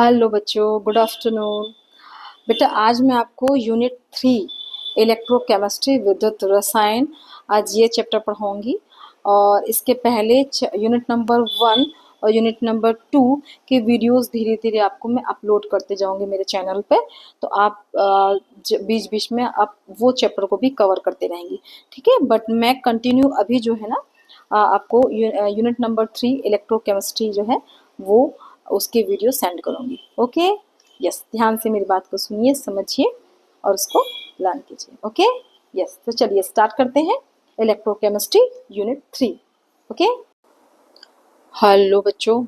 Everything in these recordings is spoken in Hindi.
हेलो बच्चों, गुड आफ्टरनून। बेटा आज मैं आपको यूनिट 3 इलेक्ट्रोकेमिस्ट्री विद्युत रसायन आज ये चैप्टर पढ़ाऊंगी। और इसके पहले यूनिट नंबर 1 और यूनिट नंबर 2 के वीडियोस धीरे धीरे आपको मैं अपलोड करते जाऊंगी मेरे चैनल पे। तो आप बीच बीच में आप वो चैप्टर को भी कवर करते रहेंगी, ठीक है। बट मैं कंटिन्यू अभी जो है ना आपको यूनिट नंबर 3 इलेक्ट्रोकेमिस्ट्री जो है वो उसके वीडियो सेंड करूंगी। ओके, यस, ध्यान से मेरी बात को सुनिए, समझिए और उसको लर्न कीजिए। ओके, यस, तो चलिए स्टार्ट करते हैं इलेक्ट्रोकेमिस्ट्री यूनिट 3। ओके, हेलो बच्चों,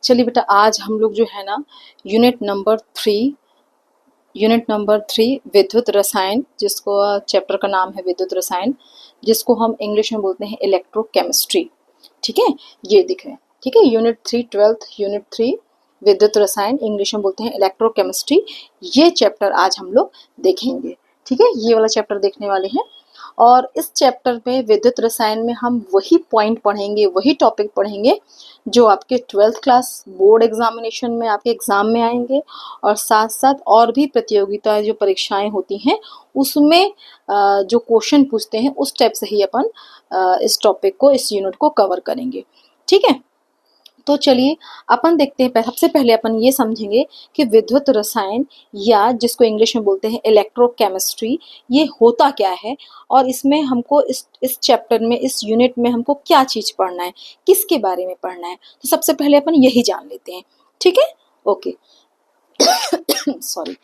चलिए बेटा आज हम लोग जो है ना यूनिट नंबर 3 विद्युत रसायन, जिसको चैप्टर का नाम है विद्युत रसायन, जिसको हम इंग्लिश में बोलते हैं इलेक्ट्रोकेमिस्ट्री। ठीक है, ये दिख रहे हैं, ठीक है। यूनिट 3 12th यूनिट 3 विद्युत रसायन, इंग्लिश में बोलते हैं इलेक्ट्रोकेमिस्ट्री। ये चैप्टर आज हम लोग देखेंगे, ठीक है। ये वाला चैप्टर देखने वाले हैं। और इस चैप्टर में विद्युत रसायन में हम वही पॉइंट पढ़ेंगे, वही टॉपिक पढ़ेंगे जो आपके 12th क्लास बोर्ड एग्जामिनेशन में आपके एग्जाम में आएंगे। और साथ साथ और भी प्रतियोगिताएं जो परीक्षाएं होती हैं उसमें जो क्वेश्चन पूछते हैं उस टाइप से ही अपन इस टॉपिक को, इस यूनिट को कवर करेंगे, ठीक है। तो चलिए अपन देखते हैं। सबसे पहले अपन ये समझेंगे कि विद्युत रसायन या जिसको इंग्लिश में बोलते हैं इलेक्ट्रोकेमिस्ट्री, ये होता क्या है और इसमें हमको इस चैप्टर में, इस यूनिट में हमको क्या चीज पढ़ना है, किसके बारे में पढ़ना है। तो सबसे पहले अपन यही जान लेते हैं, ठीक है। Okay sorry.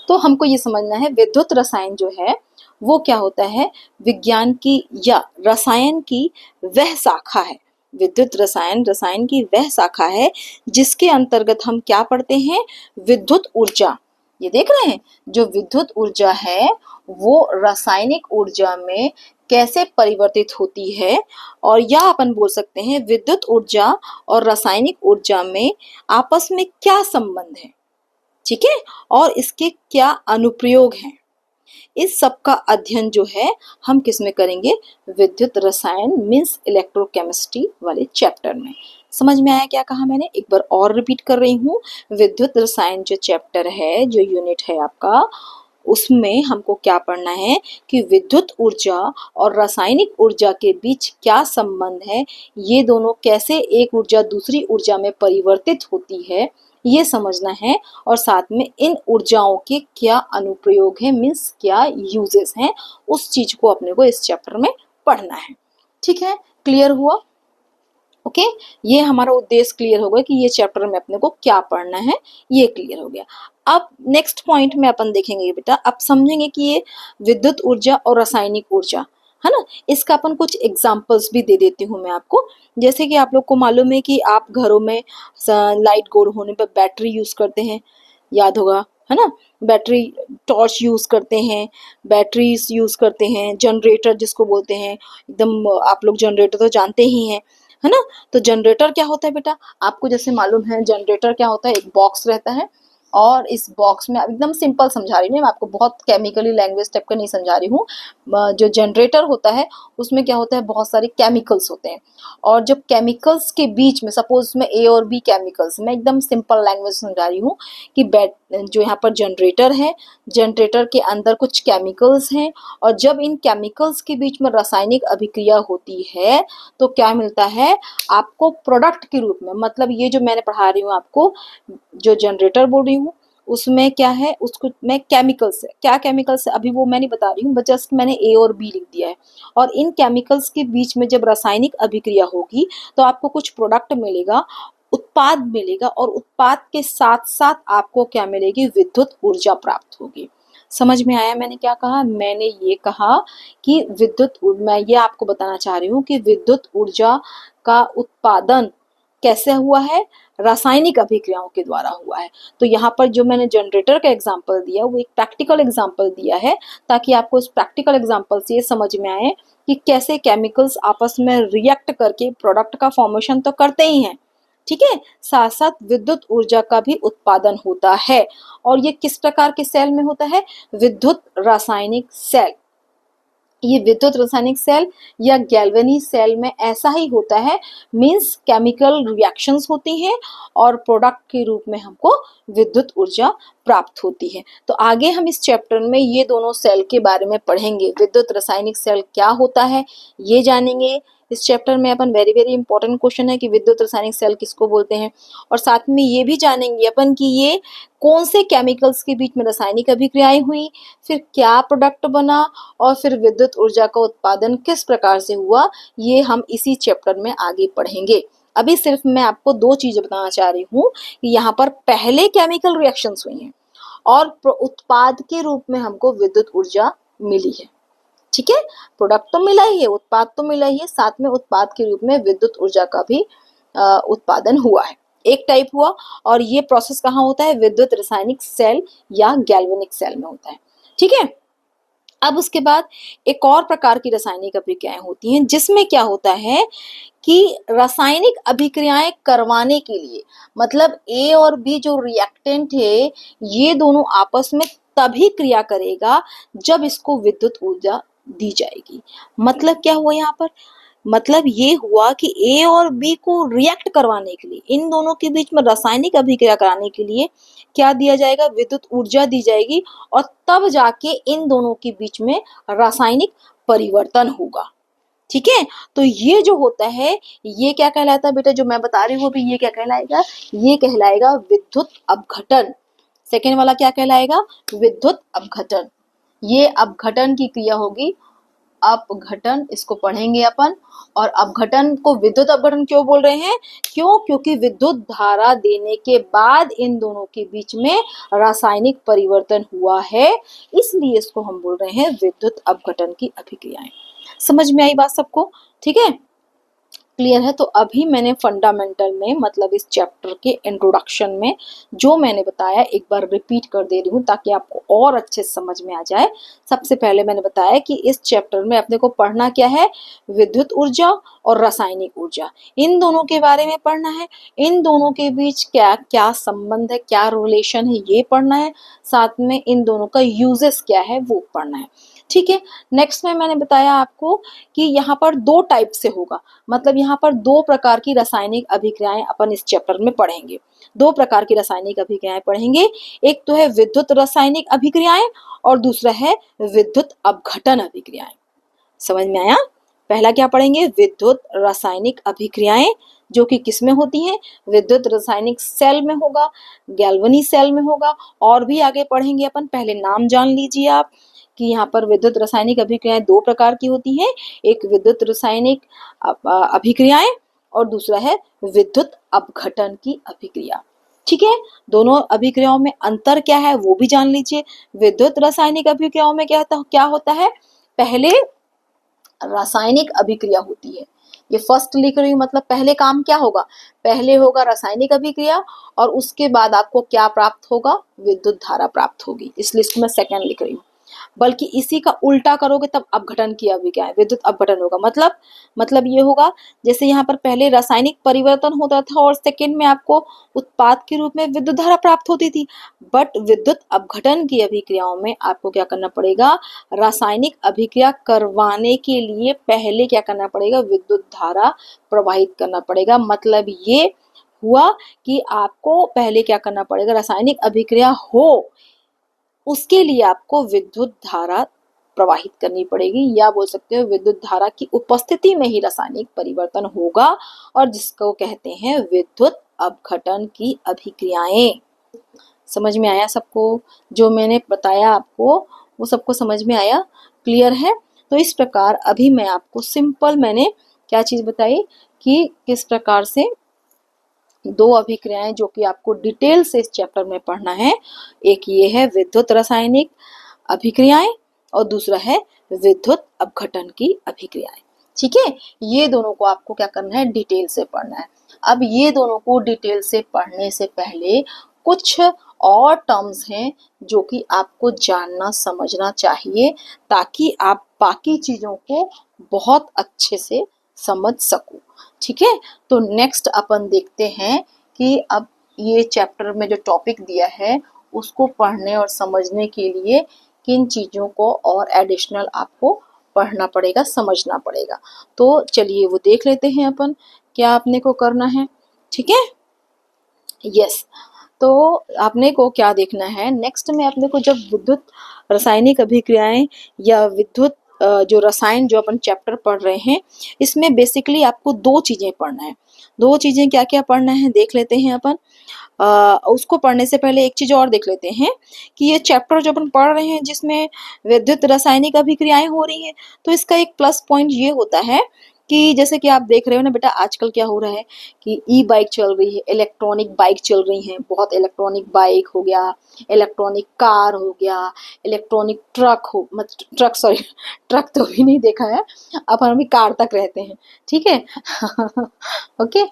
तो हमको ये समझना है विद्युत रसायन जो है वो क्या होता है, विज्ञान की या रसायन की वह शाखा है। विद्युत रसायन रसायन की वह शाखा है जिसके अंतर्गत हम क्या पढ़ते हैं, विद्युत ऊर्जा। ये देख रहे हैं, जो विद्युत ऊर्जा है वो रासायनिक ऊर्जा में कैसे परिवर्तित होती है। और या अपन बोल सकते हैं विद्युत ऊर्जा और रासायनिक ऊर्जा में आपस में क्या संबंध है, ठीक है, और इसके क्या अनुप्रयोग हैं। इस सब का अध्ययन जो है हम किस में करेंगे, विद्युत रसायन मीन्स इलेक्ट्रोकेमिस्ट्री वाले चैप्टर में। समझ में आया क्या कहा मैंने? एक बार और रिपीट कर रही हूँ। विद्युत रसायन जो चैप्टर है, जो यूनिट है आपका, उसमें हमको क्या पढ़ना है कि विद्युत ऊर्जा और रासायनिक ऊर्जा के बीच क्या संबंध है, ये दोनों कैसे एक ऊर्जा दूसरी ऊर्जा में परिवर्तित होती है ये समझना है। और साथ में इन ऊर्जाओं के क्या अनुप्रयोग हैं, मीन्स क्या यूजेस हैं, उस चीज को अपने को इस चैप्टर में पढ़ना है, ठीक है। क्लियर हुआ? ओके, ये हमारा उद्देश्य क्लियर हो गया कि ये चैप्टर में अपने को क्या पढ़ना है, ये क्लियर हो गया। अब नेक्स्ट पॉइंट में अपन देखेंगे बेटा, अब समझेंगे कि ये विद्युत ऊर्जा और रासायनिक ऊर्जा है ना, इसका अपन कुछ एग्जांपल्स भी दे देती हूँ मैं आपको। जैसे कि आप लोग को मालूम है कि आप घरों में लाइट गोल होने पर बैटरी यूज करते हैं, याद होगा, है ना। बैटरी, टॉर्च यूज करते हैं, बैटरीज यूज करते हैं, जनरेटर जिसको बोलते हैं, एकदम आप लोग जनरेटर तो जानते ही हैं, है ना। तो जनरेटर क्या होता है बेटा, आपको जैसे मालूम है जनरेटर क्या होता है, एक बॉक्स रहता है और इस बॉक्स में, एकदम सिंपल समझा रही हूँ मैं आपको, बहुत केमिकली लैंग्वेज टाइप का नहीं समझा रही हूँ। जो जनरेटर होता है उसमें क्या होता है, बहुत सारे केमिकल्स होते हैं। और जब केमिकल्स के बीच में, सपोज में ए और बी केमिकल्स, मैं एकदम सिंपल लैंग्वेज समझा रही हूँ कि जो यहाँ पर जनरेटर है, जनरेटर के अंदर कुछ केमिकल्स हैं और जब इन केमिकल्स के बीच में रासायनिक अभिक्रिया होती है तो क्या मिलता है आपको प्रोडक्ट के रूप में। मतलब ये जो मैंने पढ़ा रही हूँ आपको, जो जनरेटर बोल रही हूँ उसमें क्या है, उसको मैं केमिकल्स है, क्या केमिकल्स है अभी वो मैं नहीं बता रही हूँ, बस जस्ट मैंने ए और बी लिख दिया है। और इन केमिकल्स के बीच में जब रासायनिक अभिक्रिया होगी तो आपको कुछ प्रोडक्ट मिलेगा, उत्पाद मिलेगा, और उत्पाद के साथ साथ आपको क्या मिलेगी, विद्युत ऊर्जा प्राप्त होगी। समझ में आया मैंने क्या कहा? मैंने ये कहा कि मैं ये आपको बताना चाह रही हूँ कि विद्युत ऊर्जा का उत्पादन कैसे हुआ है, रासायनिक अभिक्रियाओं के द्वारा हुआ है। तो यहाँ पर जो मैंने जनरेटर का एग्जांपल दिया वो एक प्रैक्टिकल एग्जांपल दिया है, ताकि आपको इस प्रैक्टिकल एग्जांपल से ये समझ में आए कि कैसे केमिकल्स आपस में रिएक्ट करके प्रोडक्ट का फॉर्मेशन तो करते ही हैं, ठीक है, साथ साथ विद्युत ऊर्जा का भी उत्पादन होता है। और ये किस प्रकार के सेल में होता है, विद्युत रासायनिक सेल, ये विद्युत रासायनिक सेल या गैल्वेनी सेल में ऐसा ही होता है, मीन्स केमिकल रिएक्शंस होती हैं और प्रोडक्ट के रूप में हमको विद्युत ऊर्जा प्राप्त होती है। तो आगे हम इस चैप्टर में ये दोनों सेल के बारे में पढ़ेंगे। विद्युत रासायनिक सेल क्या होता है ये जानेंगे इस चैप्टर में अपन। वेरी वेरी इंपॉर्टेंट क्वेश्चन है कि विद्युत रासायनिक सेल किसको बोलते हैं, और साथ में ये भी जानेंगे अपन कि ये कौन से केमिकल्स के बीच में रासायनिक अभिक्रियाएं हुई, फिर क्या प्रोडक्ट बना, और फिर विद्युत ऊर्जा का उत्पादन किस प्रकार से हुआ, ये हम इसी चैप्टर में आगे पढ़ेंगे। अभी सिर्फ मैं आपको दो चीजें बताना चाह रही हूँ कि यहाँ पर पहले केमिकल रिएक्शंस हुई हैं और उत्पाद के रूप में हमको विद्युत ऊर्जा मिली है। ठीक है, प्रोडक्ट तो मिला ही है, उत्पाद तो मिला ही है, साथ में उत्पाद के रूप में विद्युत ऊर्जा का भी उत्पादन हुआ है, एक टाइप हुआ। और ये प्रोसेस कहाँ होता है, विद्युत रासायनिक सेल या गैल्वेनिक सेल में होता है। ठीक है, अब उसके बाद एक और प्रकार की रासायनिक अभिक्रियाएं होती हैं जिसमें क्या होता है कि रासायनिक अभिक्रियाएं करवाने के लिए, मतलब ए और बी जो रिएक्टेंट है ये दोनों आपस में तभी क्रिया करेगा जब इसको विद्युत ऊर्जा दी जाएगी। मतलब क्या हुआ यहाँ पर, मतलब ये हुआ कि ए और बी को रिएक्ट करवाने के लिए, इन दोनों के बीच में रासायनिक अभिक्रिया कराने के लिए क्या दिया जाएगा, विद्युत ऊर्जा दी जाएगी, और तब जाके इन दोनों के बीच में रासायनिक परिवर्तन होगा। ठीक है, तो ये जो होता है ये क्या कहलाता है बेटा, जो मैं बता रही हूँ अभी, ये क्या कहलाएगा, ये कहलाएगा विद्युत अपघटन। सेकेंड वाला क्या कहलाएगा, विद्युत अपघटन। ये अपघटन की क्रिया होगी, अपघटन इसको पढ़ेंगे अपन। और अपघटन को विद्युत अपघटन क्यों बोल रहे हैं, क्यों, क्योंकि विद्युत धारा देने के बाद इन दोनों के बीच में रासायनिक परिवर्तन हुआ है, इसलिए इसको हम बोल रहे हैं विद्युत अपघटन की अभिक्रियाएं। समझ में आई बात सबको, ठीक है, क्लियर है। तो अभी मैंने फंडामेंटल में, मतलब इस चैप्टर के इंट्रोडक्शन में जो मैंने बताया एक बार रिपीट कर दे रही हूँ ताकि आपको और अच्छे से समझ में आ जाए। सबसे पहले मैंने बताया कि इस चैप्टर में अपने को पढ़ना क्या है, विद्युत ऊर्जा और रासायनिक ऊर्जा, इन दोनों के बारे में पढ़ना है। इन दोनों के बीच क्या क्या संबंध है, क्या रिलेशन है, ये पढ़ना है। साथ में इन दोनों का यूजेस क्या है वो पढ़ना है। ठीक है, नेक्स्ट में मैंने बताया आपको कि यहाँ पर दो टाइप से होगा, मतलब यहाँ पर दो प्रकार की रासायनिक अभिक्रियाएं अपन इस चैप्टर में पढ़ेंगे। दो प्रकार की रासायनिक अभिक्रियाएं पढ़ेंगे, एक तो है विद्युत रासायनिक अभिक्रियाएं और दूसरा है विद्युत अपघटन अभिक्रियाएं। समझ में आया, पहला क्या पढ़ेंगे, विद्युत रासायनिक अभिक्रियाएं, जो कि किस में होती हैं, विद्युत रासायनिक सेल में होगा, गैल्वेनी सेल में होगा, और भी आगे पढ़ेंगे अपन। पहले नाम जान लीजिए आप कि यहाँ पर विद्युत रासायनिक अभिक्रियाएं दो प्रकार की होती हैं, एक विद्युत रासायनिक अभिक्रियाएं और दूसरा है विद्युत अपघटन की अभिक्रिया। ठीक है, दोनों अभिक्रियाओं में अंतर क्या है वो भी जान लीजिए। विद्युत रासायनिक अभिक्रियाओं में क्या होता है, पहले रासायनिक अभिक्रिया होती है, ये फर्स्ट लिख रही हूँ, मतलब पहले काम क्या होगा, पहले होगा रासायनिक अभिक्रिया और उसके बाद आपको क्या प्राप्त होगा, विद्युत धारा प्राप्त होगी, इसलिए इसको मैं सेकंड लिख रही हूँ। बल्कि इसी का उल्टा करोगे तब अपघटन की अभिक्रिया, विद्युत अपघटन होगा। मतलब ये होगा जैसे यहाँ पर पहले रासायनिक परिवर्तन होता था और सेकंड में आपको उत्पाद के रूप में विद्युत धारा प्राप्त होती थी, बट विद्युत अपघटन की अभिक्रियाओं में आपको क्या करना पड़ेगा, रासायनिक अभिक्रिया करवाने के लिए पहले क्या करना पड़ेगा, विद्युत धारा प्रवाहित करना पड़ेगा। मतलब ये हुआ कि आपको पहले क्या करना पड़ेगा, रासायनिक अभिक्रिया हो उसके लिए आपको विद्युत धारा प्रवाहित करनी पड़ेगी, या बोल सकते हो विद्युत धारा की उपस्थिति में ही रासायनिक परिवर्तन होगा, और जिसको कहते हैं विद्युत अपघटन की अभिक्रियाएं। समझ में आया सबको, जो मैंने बताया आपको वो सबको समझ में आया, क्लियर है। तो इस प्रकार अभी मैं आपको सिंपल मैंने क्या चीज बताई कि किस प्रकार से दो अभिक्रियाएं जो कि आपको डिटेल से इस चैप्टर में पढ़ना है, एक ये है विद्युत रासायनिक अभिक्रियाएं और दूसरा है विद्युत अपघटन की अभिक्रियाएं। ठीक है, ये दोनों को आपको क्या करना है, डिटेल से पढ़ना है। अब ये दोनों को डिटेल से पढ़ने से पहले कुछ और टर्म्स हैं जो कि आपको जानना समझना चाहिए ताकि आप बाकी चीजों को बहुत अच्छे से समझ सको। ठीक है, तो नेक्स्ट अपन देखते हैं कि अब ये चैप्टर में जो टॉपिक दिया है उसको पढ़ने और समझने के लिए किन चीजों को और एडिशनल आपको पढ़ना पड़ेगा, समझना पड़ेगा। तो चलिए वो देख लेते हैं अपन क्या आपने को करना है। ठीक है, यस। तो आपने को क्या देखना है नेक्स्ट में, आपने को जब विद्युत रासायनिक अभिक्रियाएं या विद्युत जो रसायन जो अपन चैप्टर पढ़ रहे हैं, इसमें बेसिकली आपको दो चीजें पढ़ना है। दो चीजें क्या क्या पढ़ना है देख लेते हैं अपन। उसको पढ़ने से पहले एक चीज और देख लेते हैं कि ये चैप्टर जो अपन पढ़ रहे हैं जिसमें विद्युत रासायनिक अभिक्रियाएं हो रही है, तो इसका एक प्लस पॉइंट ये होता है कि जैसे कि आप देख रहे हो ना बेटा, आजकल क्या हो रहा है कि ई बाइक चल रही है, इलेक्ट्रॉनिक बाइक चल रही हैं, बहुत इलेक्ट्रॉनिक बाइक हो गया, इलेक्ट्रॉनिक कार हो गया, इलेक्ट्रॉनिक ट्रक हो, मतलब ट्रक सॉरी ट्रक तो अभी नहीं देखा है, अपन अभी कार तक रहते हैं। ठीक है ओके।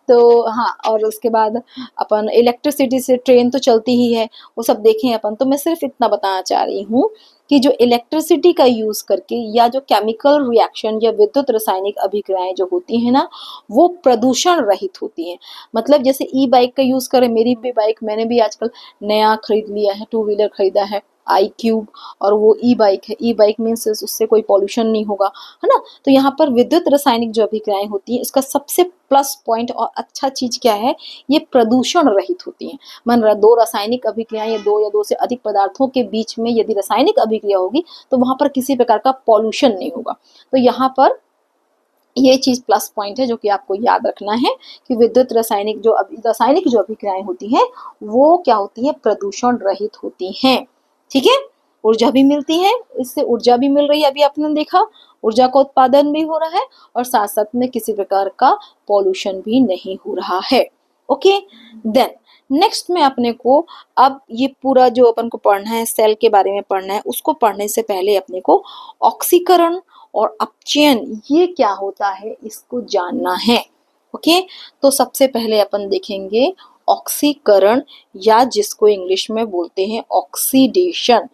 तो हाँ, और उसके बाद अपन इलेक्ट्रिसिटी से ट्रेन तो चलती ही है, वो सब देखें अपन। तो मैं सिर्फ इतना बताना चाह रही हूँ कि जो इलेक्ट्रिसिटी का यूज करके या जो केमिकल रिएक्शन या विद्युत रासायनिक अभिक्रियाएं जो होती हैं ना, वो प्रदूषण रहित होती हैं। मतलब जैसे ई बाइक का यूज करें, मेरी भी बाइक मैंने भी आजकल नया खरीद लिया है, 2 व्हीलर खरीदा है आई क्यूब, और वो ई बाइक है। ई बाइक मीन्स उससे कोई पॉल्यूशन नहीं होगा, है ना। तो यहाँ पर विद्युत रासायनिक जो अभिक्रियाएं होती हैं, इसका सबसे प्लस पॉइंट और अच्छा चीज क्या है, ये प्रदूषण रहित होती हैं। मान रहा दो रासायनिक अभिक्रियाएं या दो से अधिक पदार्थों के बीच में यदि रासायनिक अभिक्रिया होगी तो वहां पर किसी प्रकार का पॉल्यूशन नहीं होगा। तो यहाँ पर ये चीज प्लस पॉइंट है जो कि आपको याद रखना है कि विद्युत रासायनिक जो अभिक्रियाएं होती हैं वो क्या होती है, प्रदूषण रहित होती हैं। ठीक है, ऊर्जा भी मिलती है, इससे ऊर्जा भी मिल रही है, अभी आपने देखा ऊर्जा का उत्पादन भी हो रहा है और साथ साथ में किसी प्रकार का पॉल्यूशन भी नहीं हो रहा है। ओके, देन नेक्स्ट में अपने को अब ये पूरा जो अपन को पढ़ना है, सेल के बारे में पढ़ना है, उसको पढ़ने से पहले अपने को ऑक्सीकरण और अपचयन ये क्या होता है इसको जानना है। ओके, तो सबसे पहले अपन देखेंगे ऑक्सीकरण, या जिसको इंग्लिश में बोलते हैं ऑक्सीडेशन।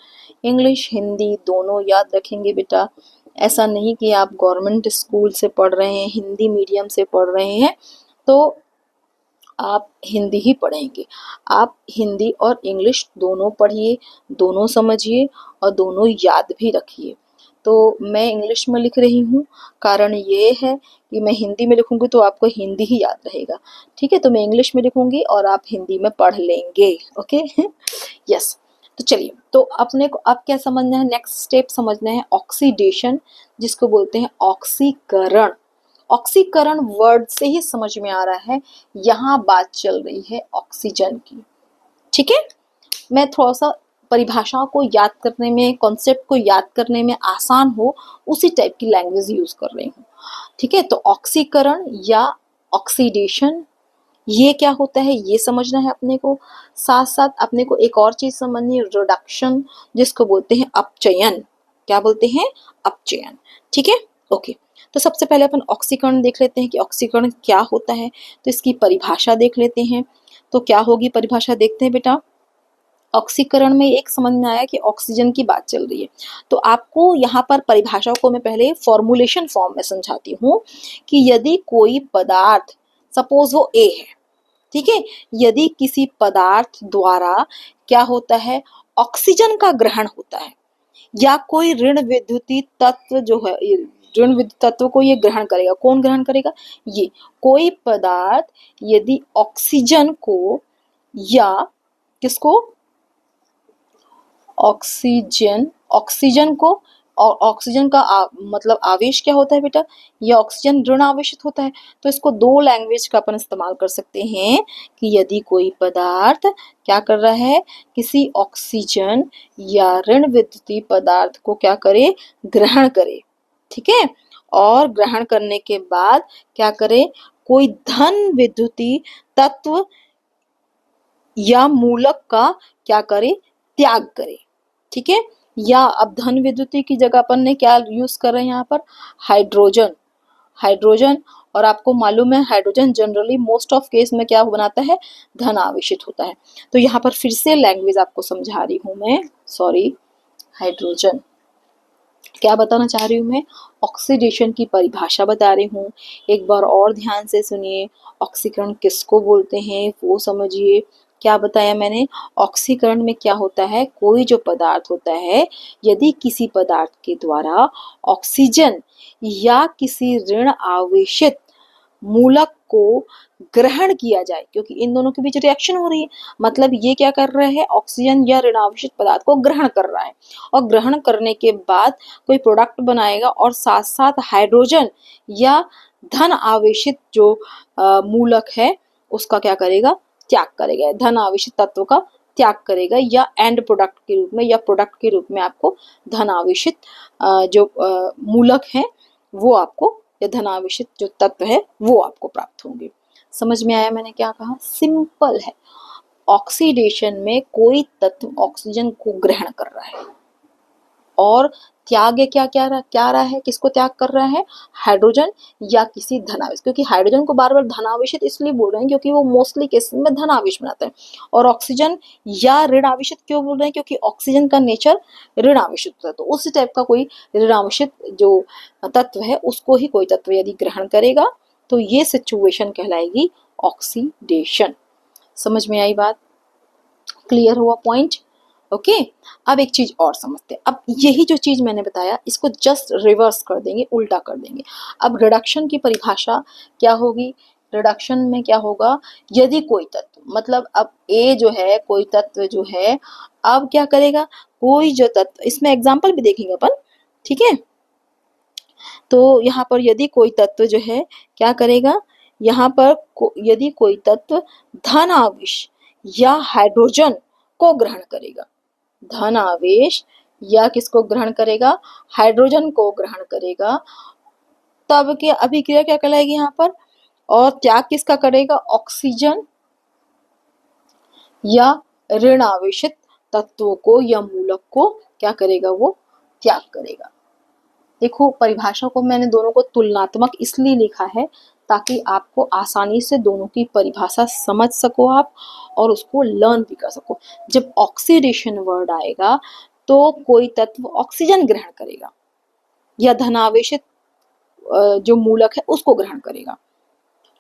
इंग्लिश हिंदी दोनों याद रखेंगे बेटा। ऐसा नहीं कि आप गवर्नमेंट स्कूल से पढ़ रहे हैं, हिंदी मीडियम से पढ़ रहे हैं तो आप हिंदी ही पढ़ेंगे। आप हिंदी और इंग्लिश दोनों पढ़िए, दोनों समझिए और दोनों याद भी रखिए। तो मैं इंग्लिश में लिख रही हूँ, कारण ये है कि मैं हिंदी में लिखूंगी तो आपको हिंदी ही याद रहेगा। ठीक है, तो मैं इंग्लिश में लिखूंगी और आप हिंदी में पढ़ लेंगे। Okay yes. तो चलिए, तो अपने को अब क्या समझना है, नेक्स्ट स्टेप समझना है ऑक्सीडेशन, जिसको बोलते हैं ऑक्सीकरण। ऑक्सीकरण वर्ड से ही समझ में आ रहा है यहाँ बात चल रही है ऑक्सीजन की। ठीक है, मैं थोड़ा सा परिभाषाओं को याद करने में, कॉन्सेप्ट को याद करने में आसान हो उसी टाइप की लैंग्वेज यूज कर रही हूँ। ठीक है, तो ऑक्सीकरण या ऑक्सीडेशन ये क्या होता है ये समझना है अपने को। साथ साथ अपने को एक और चीज समझनी है, रिडक्शन, जिसको बोलते हैं अपचयन। क्या बोलते हैं, अपचयन। ठीक है, ओके। तो सबसे पहले अपन ऑक्सीकरण देख लेते हैं कि ऑक्सीकरण क्या होता है। तो इसकी परिभाषा देख लेते हैं। तो क्या होगी परिभाषा, देखते हैं बेटा। ऑक्सीकरण में एक समझ में आया कि ऑक्सीजन की बात चल रही है, तो आपको यहाँ पर परिभाषा को मैं पहले फॉर्मुलेशन फॉर्म में समझाती हूँ कि यदि कोई पदार्थ, सपोज वो ए है, ठीक है, यदि किसी पदार्थ द्वारा क्या होता है, ऑक्सीजन का ग्रहण होता है, या कोई ऋण विद्युतीय तत्व जो है, ऋण विद्युत तत्व को ये ग्रहण करेगा। कौन ग्रहण करेगा, ये कोई पदार्थ यदि ऑक्सीजन को या किसको, ऑक्सीजन को, और ऑक्सीजन का मतलब आवेश क्या होता है बेटा, ये ऑक्सीजन ऋण आवेशित होता है। तो इसको दो लैंग्वेज का अपन इस्तेमाल कर सकते हैं कि यदि कोई पदार्थ क्या कर रहा है, किसी ऑक्सीजन या ऋण विद्युतीय पदार्थ को क्या करे, ग्रहण करे। ठीक है, और ग्रहण करने के बाद क्या करे, कोई धन विद्युतीय तत्व या मूलक का क्या करे, त्याग करे। ठीक है, या अब धन विद्युतीय की जगह अपन ने क्या यूज कर रहे हैं यहाँ पर, हाइड्रोजन। और आपको मालूम है hydrogen generally most of case में क्या बनाता है, धन आवेशित होता है। तो यहाँ पर फिर से लैंग्वेज आपको समझा रही हूँ मैं, सॉरी, हाइड्रोजन। क्या बताना चाह रही हूँ मैं, ऑक्सीडेशन की परिभाषा बता रही हूँ। एक बार और ध्यान से सुनिए, ऑक्सीकरण किसको बोलते हैं वो समझिए, क्या बताया मैंने? ऑक्सीकरण में क्या होता है, कोई जो पदार्थ होता है, यदि किसी पदार्थ के द्वारा ऑक्सीजन या किसी ऋण आवेशित मूलक को ग्रहण किया जाए, क्योंकि इन दोनों के बीच रिएक्शन हो रही है, मतलब ये क्या कर रहे हैं, ऑक्सीजन या ऋण आवेशित पदार्थ को ग्रहण कर रहा है, और ग्रहण करने के बाद कोई प्रोडक्ट बनाएगा, और साथ साथ हाइड्रोजन या धन आवेशित जो मूलक है उसका क्या करेगा, त्याग करेगा, धन आवेशित तत्व का त्याग करेगा, या एंड प्रोडक्ट के रूप में या प्रोडक्ट के रूप में आपको धन आवेशित जो मूलक है वो आपको, या धन आवेशित जो तत्व है वो आपको प्राप्त होंगे। समझ में आया मैंने क्या कहा? सिंपल है। ऑक्सीडेशन में कोई तत्व ऑक्सीजन को ग्रहण कर रहा है और त्याग क्या रहा है, किसको त्याग कर रहा है, हाइड्रोजन या किसी धनावेश, क्योंकि हाइड्रोजन को बार बार धनावेशित इसलिए बोल रहे हैं क्योंकि वो मोस्टली केस में धनावेश बनाता है, और ऑक्सीजन या ऋण आवेशित क्यों बोल रहे हैं, क्योंकि ऑक्सीजन का नेचर ऋण आवेशित होता है, तो उसी टाइप का कोई ऋण आवेशित जो तत्व है उसको ही कोई तत्व यदि ग्रहण करेगा तो ये सिचुएशन कहलाएगी ऑक्सीडेशन। समझ में आई बात? क्लियर हुआ पॉइंट? ओके अब एक चीज और समझते हैं। अब यही जो चीज मैंने बताया इसको जस्ट रिवर्स कर देंगे, उल्टा कर देंगे। अब रिडक्शन की परिभाषा क्या होगी? रिडक्शन में क्या होगा, यदि कोई तत्व, मतलब अब ए जो है, कोई तत्व जो है, अब क्या करेगा, कोई जो तत्व, इसमें एग्जाम्पल भी देखेंगे अपन, ठीक है। तो यहाँ पर यदि कोई तत्व जो है क्या करेगा, यहाँ पर यदि कोई तत्व धन आवेश या हाइड्रोजन को ग्रहण करेगा, धन आवेश या किसको ग्रहण करेगा, हाइड्रोजन को ग्रहण करेगा, तब के अभिक्रिया क्या कहलाएगी यहाँ पर, और त्याग किसका करेगा, ऑक्सीजन या ऋण आवेशित तत्वों को या मूलक को क्या करेगा, वो त्याग करेगा। देखो परिभाषा को मैंने दोनों को तुलनात्मक इसलिए लिखा है ताकि आपको आसानी से दोनों की परिभाषा समझ सको आप और उसको लर्न भी कर सको। जब ऑक्सीडेशन वर्ड आएगा तो कोई तत्व ऑक्सीजन ग्रहण करेगा या धनावेशित जो मूलक है उसको ग्रहण करेगा,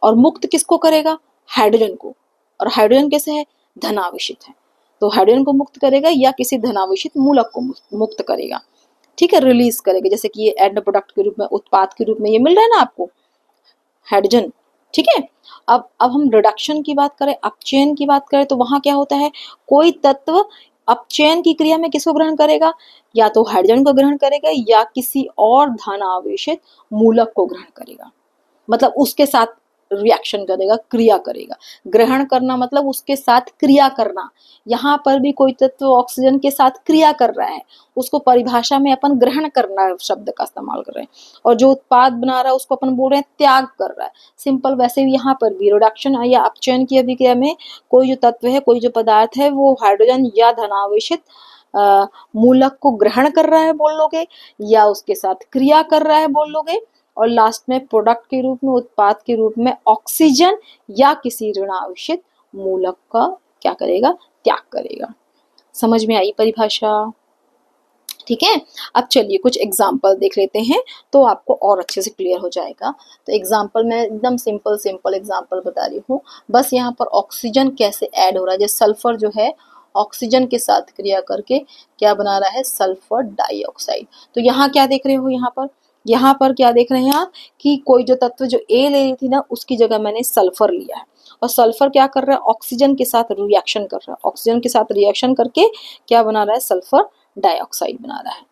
और मुक्त किसको करेगा, हाइड्रोजन को, और हाइड्रोजन कैसे है, धनावेशित है, तो हाइड्रोजन को मुक्त करेगा या किसी धनावेशित मूलक को मुक्त करेगा, ठीक है, रिलीज करेगा, जैसे कि ये एंड प्रोडक्ट के रूप में, उत्पाद के रूप में ये मिल रहा है ना आपको हाइड्रोजन, ठीक है। अब हम रिडक्शन की बात करें, अपचयन की बात करें, तो वहां क्या होता है, कोई तत्व अपचयन की क्रिया में किसको ग्रहण करेगा, या तो हाइड्रोजन को ग्रहण करेगा या किसी और धन आवेशित मूलक को ग्रहण करेगा, मतलब उसके साथ रिएक्शन करेगा, क्रिया करेगा। ग्रहण करना मतलब उसके साथ क्रिया करना, यहाँ पर भी कोई तत्व ऑक्सीजन के साथ क्रिया कर रहा है, उसको परिभाषा में अपन ग्रहण करना शब्द का इस्तेमाल कर रहे हैं, और जो उत्पाद बना रहा है उसको अपन बोल रहे हैं त्याग कर रहा है, सिंपल। वैसे भी यहाँ पर भी रिडक्शन या अपचयन की अभिक्रिया में कोई जो तत्व है, कोई जो पदार्थ है, वो हाइड्रोजन या धनावेशित मूलक को ग्रहण कर रहा है बोल लोगे, या उसके साथ क्रिया कर रहा है बोल लोगे, और लास्ट में प्रोडक्ट के रूप में, उत्पाद के रूप में ऑक्सीजन या किसी ऋण आवेशित मूलक का क्या करेगा, त्याग करेगा। समझ में आई परिभाषा? ठीक है। अब चलिए कुछ एग्जाम्पल देख लेते हैं तो आपको और अच्छे से क्लियर हो जाएगा। तो एग्जाम्पल मैं एकदम सिंपल एग्जाम्पल बता रही हूँ। बस यहाँ पर ऑक्सीजन कैसे ऐड हो रहा है, जैसे सल्फर जो है ऑक्सीजन के साथ क्रिया करके क्या बना रहा है, सल्फर डाइऑक्साइड। तो यहाँ क्या देख रहे हो, यहाँ पर क्या देख रहे हैं आप कि कोई जो तत्व जो ए ले रही थी ना, उसकी जगह मैंने सल्फर लिया है, और सल्फर क्या कर रहा है, ऑक्सीजन के साथ रिएक्शन कर रहा है, ऑक्सीजन के साथ रिएक्शन करके क्या बना रहा है, सल्फर डाइऑक्साइड बना रहा है।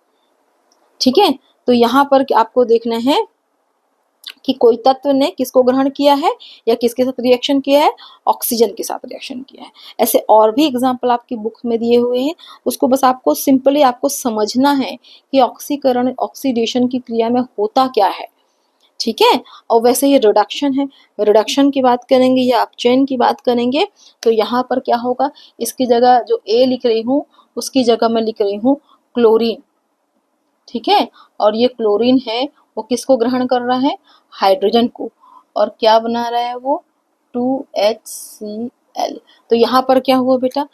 ठीक है, तो यहाँ पर आपको देखना है कि कोई तत्व ने किसको ग्रहण किया है या किसके साथ रिएक्शन किया है, ऑक्सीजन के साथ रिएक्शन किया है। ऐसे और भी एग्जाम्पल आपकी बुक में दिए हुए हैं, उसको बस आपको सिंपली आपको समझना है कि ऑक्सीकरण, ऑक्सीडेशन की क्रिया में होता क्या है। ठीक है, और वैसे ये रिडक्शन है, रिडक्शन की बात करेंगे या अपचयन की बात करेंगे तो यहाँ पर क्या होगा, इसकी जगह जो ए लिख रही हूँ उसकी जगह मैं लिख रही हूँ क्लोरीन। ठीक है, और ये क्लोरीन है वो किसको ग्रहण कर रहा है, हाइड्रोजन को, और क्या बना रहा है वो 2HCl। तो यहाँ पर क्या हुआ बेटा,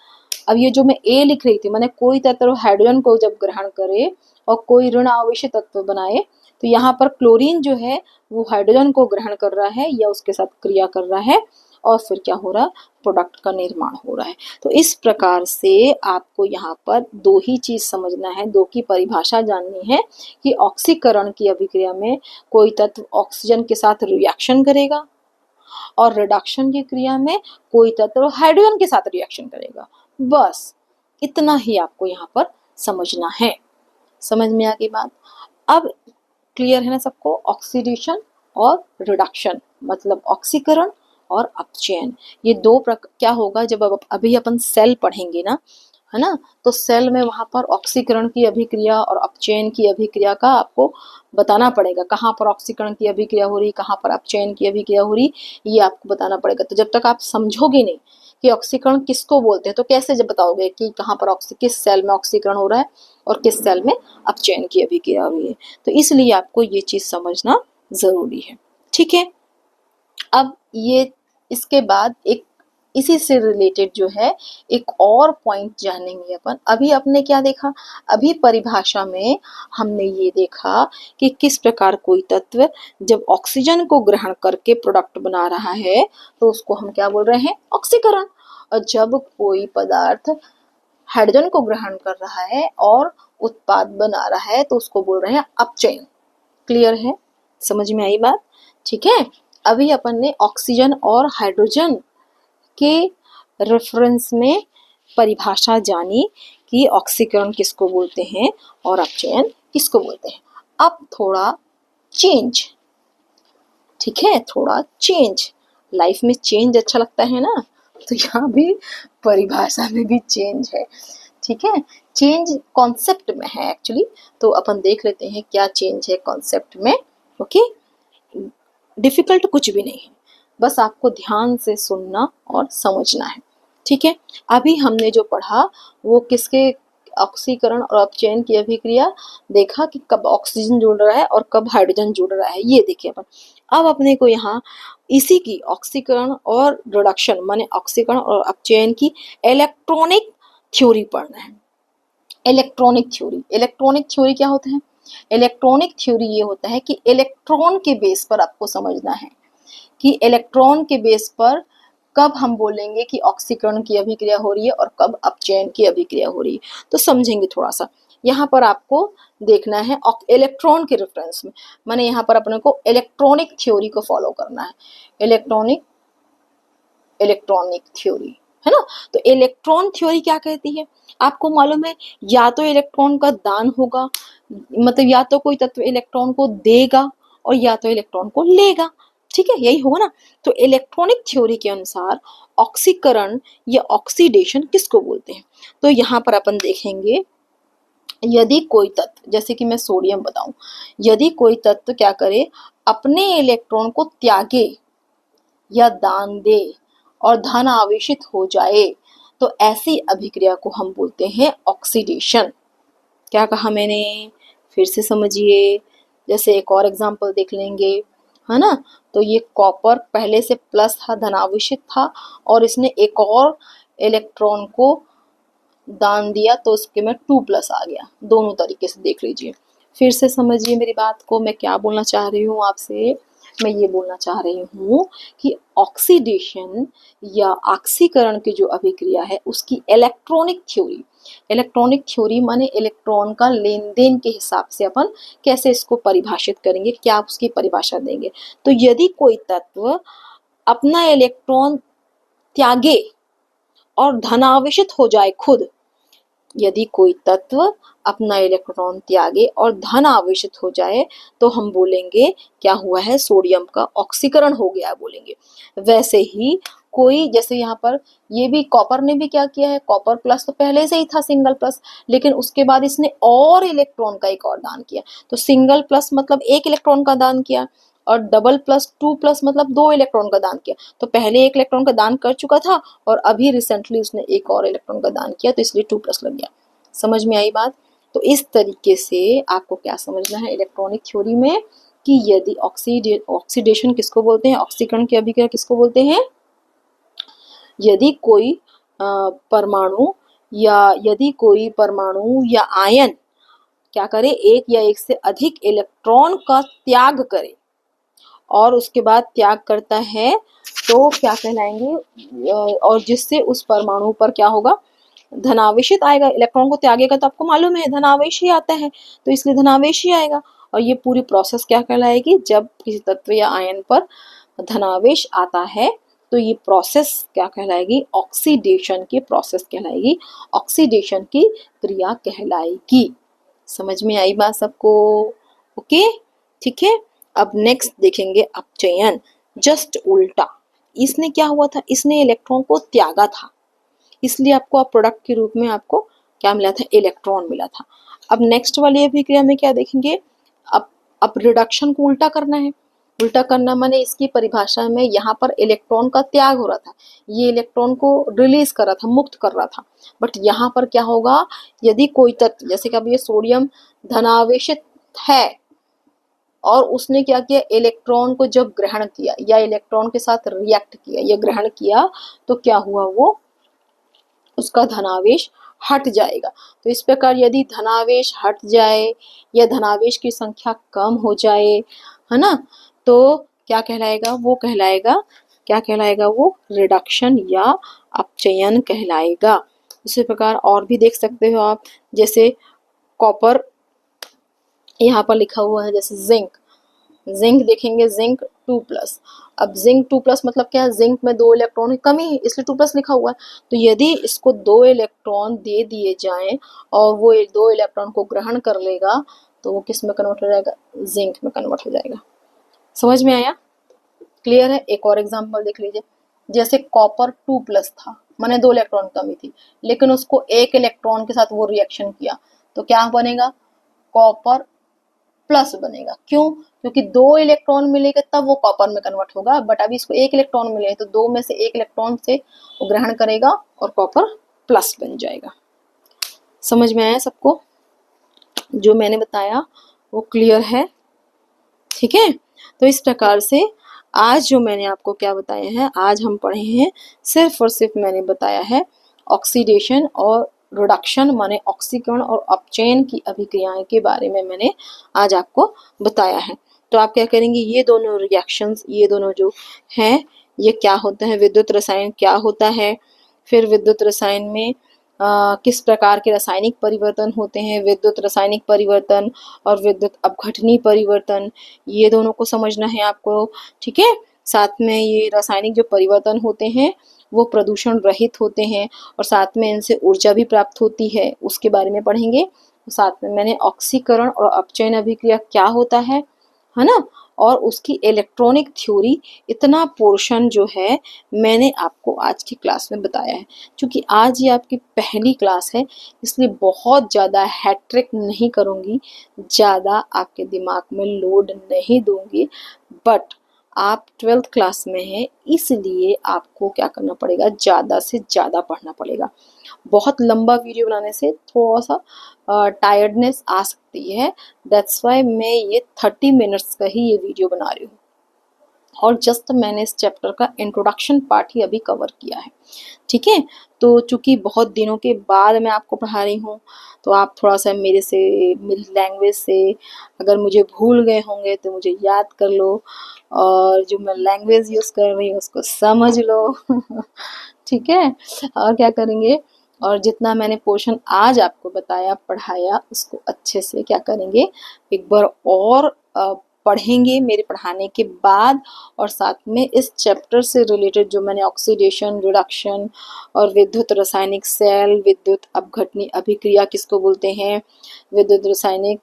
अब ये जो मैं ए लिख रही थी, मैंने कोई तत्व हाइड्रोजन को जब ग्रहण करे और कोई ऋण आवेशित तत्व बनाए, तो यहाँ पर क्लोरीन जो है वो हाइड्रोजन को ग्रहण कर रहा है या उसके साथ क्रिया कर रहा है, और फिर क्या हो रहा है, प्रोडक्ट का निर्माण हो रहा है। तो इस प्रकार से आपको यहाँ पर दो ही चीज समझना है, दो की परिभाषा जाननी है कि ऑक्सीकरण की अभिक्रिया में कोई तत्व ऑक्सीजन के साथ रिएक्शन करेगा और रिडक्शन की क्रिया में कोई तत्व हाइड्रोजन के साथ रिएक्शन करेगा। बस इतना ही आपको यहाँ पर समझना है। समझ में आ गई बात? अब क्लियर है ना सबको? ऑक्सीडेशन और रिडक्शन मतलब ऑक्सीकरण और अपचयन, ये दो क्या होगा जब अभी अपन सेल पढ़ेंगे ना, है ना, तो सेल में वहां पर ऑक्सीकरण की अभिक्रिया और अपचयन की अभिक्रिया का आपको बताना पड़ेगा, कहाँ पर ऑक्सीकरण की अभिक्रिया हो रही, कहाँ पर अपचयन की अभिक्रिया हो रही, ये आपको बताना पड़ेगा। तो जब तक आप समझोगे नहीं कि ऑक्सीकरण किसको बोलते हैं, तो कैसे जब बताओगे कि कहाँ पर किस सेल में ऑक्सीकरण हो रहा है और किस सेल में अपचयन की अभिक्रिया हो रही है। तो इसलिए आपको ये चीज समझना जरूरी है। ठीक है, अब ये इसके बाद एक इसी से रिलेटेड जो है एक और पॉइंट जानेंगे अपन। अभी आपने क्या देखा, अभी परिभाषा में हमने ये देखा कि किस प्रकार कोई तत्व जब ऑक्सीजन को ग्रहण करके प्रोडक्ट बना रहा है तो उसको हम क्या बोल रहे हैं, ऑक्सीकरण। और जब कोई पदार्थ हाइड्रोजन को ग्रहण कर रहा है और उत्पाद बना रहा है तो उसको बोल रहे हैं अपचयन। क्लियर है? समझ में आई बात? ठीक है, अभी अपन ने ऑक्सीजन और हाइड्रोजन के रेफरेंस में परिभाषा जानी कि ऑक्सीकरण किसको बोलते हैं और अपचयन किसको बोलते हैं। अब थोड़ा चेंज, ठीक है, थोड़ा चेंज, लाइफ में चेंज अच्छा लगता है ना, तो यहाँ भी परिभाषा में भी चेंज है। ठीक है, चेंज कॉन्सेप्ट में है एक्चुअली, तो अपन देख लेते हैं क्या चेंज है कॉन्सेप्ट में। ओके, डिफिकल्ट कुछ भी नहीं है, बस आपको ध्यान से सुनना और समझना है। ठीक है, अभी हमने जो पढ़ा वो किसके, ऑक्सीकरण और अपचयन की अभिक्रिया देखा कि कब ऑक्सीजन जुड़ रहा है और कब हाइड्रोजन जुड़ रहा है, ये देखिए अपन। अब अपने को यहाँ इसी की ऑक्सीकरण और रिडक्शन माने ऑक्सीकरण और अपचयन की इलेक्ट्रॉनिक थ्योरी पढ़ना है। इलेक्ट्रॉनिक थ्योरी, इलेक्ट्रॉनिक थ्योरी क्या होता है? इलेक्ट्रॉनिक थ्योरी ये होता है कि इलेक्ट्रॉन के बेस पर आपको समझना है कि इलेक्ट्रॉन के बेस पर कब हम बोलेंगे कि ऑक्सीकरण की अभिक्रिया हो रही है और कब अपचयन की अभिक्रिया हो रही है। तो समझेंगे थोड़ा सा, यहाँ पर आपको देखना है इलेक्ट्रॉन के रेफरेंस में, माने यहाँ पर अपने को इलेक्ट्रॉनिक थ्योरी को फॉलो करना है। इलेक्ट्रॉनिक थ्योरी है ना, तो इलेक्ट्रॉन थ्योरी क्या कहती है आपको मालूम है? या तो इलेक्ट्रॉन का दान होगा, मतलब या तो कोई तत्व इलेक्ट्रॉन को देगा और या तो इलेक्ट्रॉन को लेगा। ठीक है, यही होगा ना। तो इलेक्ट्रॉनिक थ्योरी के अनुसार ऑक्सीकरण या ऑक्सीडेशन किसको बोलते हैं? तो यहाँ पर अपन देखेंगे, यदि कोई तत्व, जैसे कि मैं सोडियम बताऊं, यदि कोई तत्व क्या करे, अपने इलेक्ट्रॉन को त्यागे या दान दे और धन आवेशित हो जाए, तो ऐसी अभिक्रिया को हम बोलते हैं ऑक्सीडेशन। क्या कहा मैंने? फिर से समझिए, जैसे एक और एग्जांपल देख लेंगे, है ना। तो ये कॉपर पहले से प्लस था, धनावेशित था, और इसने एक और इलेक्ट्रॉन को दान दिया तो उसके में 2+ आ गया। दोनों तरीके से देख लीजिए। फिर से समझिए मेरी बात को, मैं क्या बोलना चाह रही हूँ आपसे। मैं ये बोलना चाह रही हूँ कि ऑक्सीडेशन या ऑक्सीकरण की जो अभिक्रिया है उसकी इलेक्ट्रॉनिक थ्योरी माने इलेक्ट्रॉन का लेन देन के हिसाब से अपन कैसे इसको परिभाषित करेंगे, क्या आप उसकी परिभाषा देंगे। तो यदि कोई तत्व अपना इलेक्ट्रॉन त्यागे और धनावेशित हो जाए खुद, यदि कोई तत्व अपना इलेक्ट्रॉन त्यागे और धन आवेशित हो जाए तो हम बोलेंगे क्या हुआ है, सोडियम का ऑक्सीकरण हो गया बोलेंगे। वैसे ही कोई, जैसे यहाँ पर ये भी कॉपर ने भी क्या किया है, कॉपर प्लस तो पहले से ही था सिंगल प्लस, लेकिन उसके बाद इसने और इलेक्ट्रॉन का एक और दान किया। तो सिंगल प्लस मतलब एक इलेक्ट्रॉन का दान किया और डबल प्लस 2+ मतलब 2 इलेक्ट्रॉन का दान किया। तो पहले 1 इलेक्ट्रॉन का दान कर चुका था और अभी रिसेंटली उसने एक और इलेक्ट्रॉन का दान किया, तो इसलिए 2+ लग गया। समझ में आई बात? तो इस तरीके से आपको क्या समझना है इलेक्ट्रॉनिक थ्योरी में कि यदि ऑक्सीडेशन किसको बोलते हैं, ऑक्सीकरण की अभिक्रिया किसको बोलते हैं, यदि कोई परमाणु या आयन क्या करे, एक या एक से अधिक इलेक्ट्रॉन का त्याग करे और उसके बाद त्याग करता है तो क्या कहलाएंगे, और जिससे उस परमाणु पर क्या होगा, धनावेशित आएगा, इलेक्ट्रॉन को त्यागेगा तो आपको मालूम है धनावेश ही आता है, तो इसलिए धनावेश ही आएगा। और ये पूरी प्रोसेस क्या कहलाएगी, जब किसी तत्व या आयन पर धनावेश आता है तो ये प्रोसेस क्या कहलाएगी, ऑक्सीडेशन की प्रोसेस कहलाएगी, ऑक्सीडेशन की क्रिया कहलाएगी। समझ में आई बात सबको? ओके, ठीक है। अब नेक्स्ट देखेंगे अपचयन, जस्ट उल्टा। इसने क्या हुआ था, इसने इलेक्ट्रॉन को त्यागा था, इसलिए आपको आप प्रोडक्ट के रूप में आपको क्या मिला था, इलेक्ट्रॉन मिला था। अब नेक्स्ट वाली अभिक्रिया में क्या देखेंगे, अब रिडक्शन को उल्टा करना है। उल्टा करना माने इसकी परिभाषा में यहाँ पर इलेक्ट्रॉन का त्याग हो रहा था, ये इलेक्ट्रॉन को रिलीज कर रहा था, मुक्त कर रहा था। बट यहाँ पर क्या होगा, यदि कोई तत्व, जैसे कि अब ये सोडियम धनावेशित है और उसने क्या किया, इलेक्ट्रॉन को जब ग्रहण किया या इलेक्ट्रॉन के साथ रिएक्ट किया या ग्रहण किया, तो क्या हुआ, वो उसका धनावेश हट जाएगा। तो इस प्रकार यदि धनावेश हट जाए या धनावेश की संख्या कम हो जाए, है ना, तो क्या कहलाएगा, वो कहलाएगा, क्या कहलाएगा, वो रिडक्शन या अपचयन कहलाएगा। इसी प्रकार और भी देख सकते हो आप, जैसे कॉपर यहाँ पर लिखा हुआ है, जैसे जिंक, जिंक देखेंगे, जिंक 2+। अब जिंक 2+ मतलब क्या है, जिंक में 2 इलेक्ट्रॉन की कमी है इसलिए 2+ लिखा हुआ है। तो यदि इसको 2 इलेक्ट्रॉन दे दिए जाएं और वो 2 इलेक्ट्रॉन को ग्रहण कर लेगा तो वो किस में कन्वर्ट हो जाएगा, जिंक में कन्वर्ट हो जाएगा। समझ में आया, क्लियर है? एक और एग्जाम्पल देख लीजिए, जैसे कॉपर 2+ था, माने 2 इलेक्ट्रॉन कमी थी, लेकिन उसको 1 इलेक्ट्रॉन के साथ वो रिएक्शन किया तो क्या बनेगा, कॉपर प्लस बनेगा। क्यों, क्योंकि 2 इलेक्ट्रॉन मिलेगा तब वो कॉपर में कन्वर्ट होगा, बट अभी इसको 1 इलेक्ट्रॉन मिले तो 2 में से 1 इलेक्ट्रॉन से वो ग्रहण करेगा और कॉपर प्लस बन जाएगा। समझ में आया सबको, जो मैंने बताया वो क्लियर है? ठीक है, तो इस प्रकार से आज जो मैंने आपको क्या बताया है, आज हम पढ़े हैं, सिर्फ और सिर्फ मैंने बताया है ऑक्सीडेशन और रिडक्शन माने ऑक्सीकरण और अपचयन की अभिक्रियाएं के बारे में मैंने आज आपको बताया है। तो आप क्या करेंगे, ये दोनों रिएक्शंस, ये दोनों जो हैं, ये क्या होते हैं, विद्युत रसायन क्या होता है, फिर विद्युत रसायन में किस प्रकार के रासायनिक परिवर्तन होते हैं, विद्युत रासायनिक परिवर्तन और विद्युत अपघटनीय परिवर्तन, ये दोनों को समझना है आपको। ठीक है, साथ में ये रासायनिक जो परिवर्तन होते हैं वो प्रदूषण रहित होते हैं और साथ में इनसे ऊर्जा भी प्राप्त होती है, उसके बारे में पढ़ेंगे। साथ में मैंने ऑक्सीकरण और अपचयन अभिक्रिया क्या होता है ना, और उसकी इलेक्ट्रॉनिक थ्योरी, इतना पोर्शन जो है मैंने आपको आज की क्लास में बताया है। क्योंकि आज ये आपकी पहली क्लास है इसलिए बहुत ज़्यादा हैट्रिक नहीं करूँगी, ज़्यादा आपके दिमाग में लोड नहीं दूंगी, बट आप 12th क्लास में हैं इसलिए आपको क्या करना पड़ेगा, ज़्यादा से ज़्यादा पढ़ना पड़ेगा। बहुत लंबा वीडियो बनाने से थोड़ा सा टायर्डनेस आ सकती है, दैट्स वाई मैं ये 30 मिनट्स का ही ये वीडियो बना रही हूँ और जस्ट मैंने इस चैप्टर का इंट्रोडक्शन पार्ट ही अभी कवर किया है। ठीक है, तो चूंकि बहुत दिनों के बाद मैं आपको पढ़ा रही हूँ तो आप थोड़ा सा मेरे से, मेरी लैंग्वेज से अगर मुझे भूल गए होंगे तो मुझे याद कर लो और जो मैं लैंग्वेज यूज़ कर रही हूँ उसको समझ लो। ठीक है, और क्या करेंगे, और जितना मैंने पोर्शन आज आपको बताया पढ़ाया उसको अच्छे से क्या करेंगे, एक बार और पढ़ेंगे मेरे पढ़ाने के बाद, और साथ में इस चैप्टर से रिलेटेड जो मैंने ऑक्सीडेशन, रिडक्शन और विद्युत रासायनिक सेल, विद्युत अपघटनीय अभिक्रिया किसको बोलते हैं, विद्युत रासायनिक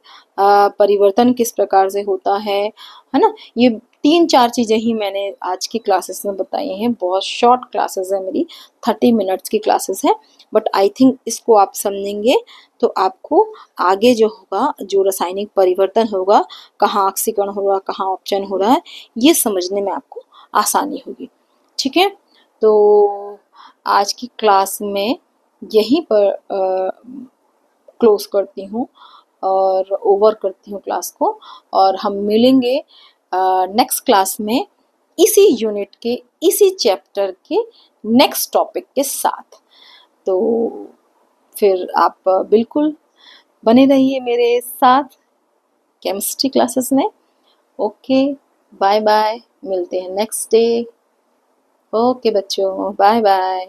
परिवर्तन किस प्रकार से होता है ना, ये 3-4 चीज़ें ही मैंने आज की क्लासेस में बताई हैं। बहुत शॉर्ट क्लासेस है मेरी, 30 मिनट्स की क्लासेस है, बट आई थिंक इसको आप समझेंगे तो आपको आगे जो होगा, जो रासायनिक परिवर्तन होगा, कहाँ ऑक्सीकरण हो रहा है, कहाँ अपचयन हो रहा है, ये समझने में आपको आसानी होगी। ठीक है, तो आज की क्लास में यहीं पर क्लोज करती हूँ और ओवर करती हूँ क्लास को, और हम मिलेंगे नेक्स्ट क्लास में इसी यूनिट के, इसी चैप्टर के नेक्स्ट टॉपिक के साथ। तो फिर आप बिल्कुल बने रहिए मेरे साथ केमिस्ट्री क्लासेस में। ओके, बाय बाय, मिलते हैं नेक्स्ट डे। ओके बच्चों, बाय बाय।